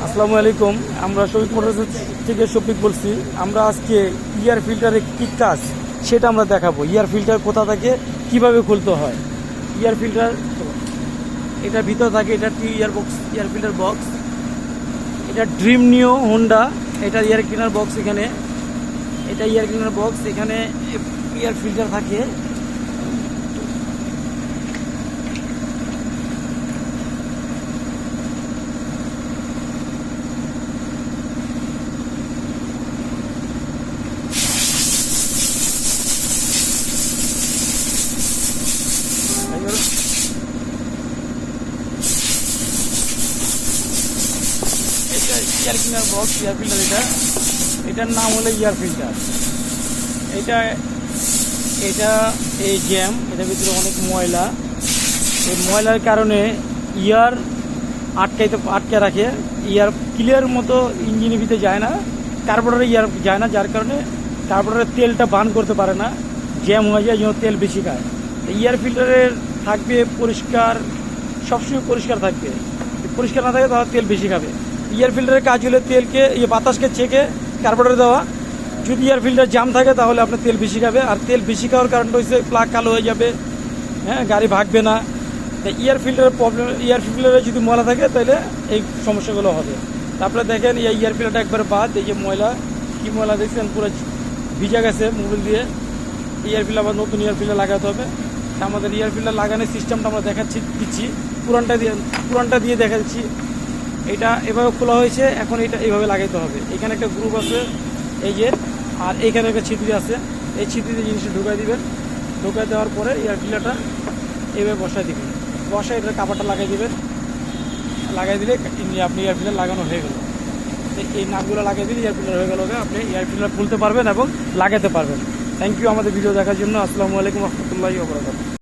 আসসালামু আলাইকুম। আমরা শফিক মোটরস থেকে শফিক বলছি। আমরা আজকে ইয়ার ফিল্টারে কী কাজ সেটা আমরা দেখাবো। ইয়ার ফিল্টার কোথা থেকে কিভাবে খুলতে হয়। ইয়ার ফিল্টার এটা ভিতর থাকে, এটা ইয়ার ফিল্টার বক্স। এটা ড্রিম নিও হোন্ডা, এটা ইয়ার ক্লিনার বক্স। এখানে এটা ইয়ার ক্লিনার বক্স, এখানে ইয়ার ফিল্টার থাকে। এটা ইয়ার ক্লিনার বক্স, ইয়ার ফিল্টার। এটার নাম হলো ইয়ার ফিল্টার। এটা এটা এই জ্যাম, এটার ভিতরে অনেক ময়লা। এই ময়লার কারণে ইয়ার আটকে রাখে। ইয়ার ক্লিয়ার মতো ইঞ্জিনের ভিতরে যায় না, কার্বোরেটরে ইয়ার যায় না, যার কারণে কার্বোরেটরের তেলটা বার্ন করতে পারে না, জ্যাম হয়ে যায়, যেন তেল বেশি খায়। ইয়ার ফিল্টারের থাকবে পরিষ্কার, সবসময় পরিষ্কার থাকবে। পরিষ্কার না থাকে তাহলে তেল বেশি খাবে। ইয়ার ফিল্টারের কাজ হলে তেলকে বাতাসকে ছেঁকে কার্বোরেটরে দেওয়া। যদি ইয়ার ফিল্টার জাম থাকে তাহলে আপনার তেল বেশি খাবে, আর তেল বেশি খাওয়ার কারণটা হচ্ছে প্লাগ কালো হয়ে যাবে, হ্যাঁ, গাড়ি ভাগবে না। তাই ইয়ার ফিল্টারের প্রবলেম, ইয়ার ফিল্টারে যদি ময়লা থাকে তাহলে এই সমস্যাগুলো হবে। তারপরে দেখেন এই ইয়ার ফিল্টারটা একবারে বাদ, এই যে ময়লা, কী ময়লা দেখছেন, পুরো ভিজা গেছে মোবিল দিয়ে। ইয়ার ফিল্টার আবার নতুন ইয়ার ফিল্টার লাগাতে হবে। আমাদের ইয়ার ফিল্টার লাগানোর সিস্টেমটা আমরা দিচ্ছি। পুরানটা দিয়ে দেখাচ্ছি। এটা এভাবে খোলা হয়েছে, এখন এটা এইভাবে লাগাইতে হবে। এখানে একটা গ্রুপ আছে, এই যে, আর এইখানে একটা ছিদ্রি আছে। এই ছিদ্রিতে জিনিসটা ঢুকাই দিবেন। ঢুকাই দেওয়ার পরে এয়ার ফিল্টারটা এইভাবে বসাই দিবেন। বসায় এটার কাপড়টা লাগাই দিবেন। লাগাই দিলে আপনি এয়ার ফিল্টার লাগানো হয়ে গেল। এই নাটগুলো লাগাই দিলে এয়ার ফিল্টার হয়ে গেল। আপনি এয়ার ফিল্টার খুলতে পারবেন এবং লাগাতে পারবেন। থ্যাংক ইউ আমাদের ভিডিও দেখার জন্য। আসসালামু আলাইকুম রহমতুল্লাহি ওয়া বারাকাতুহু।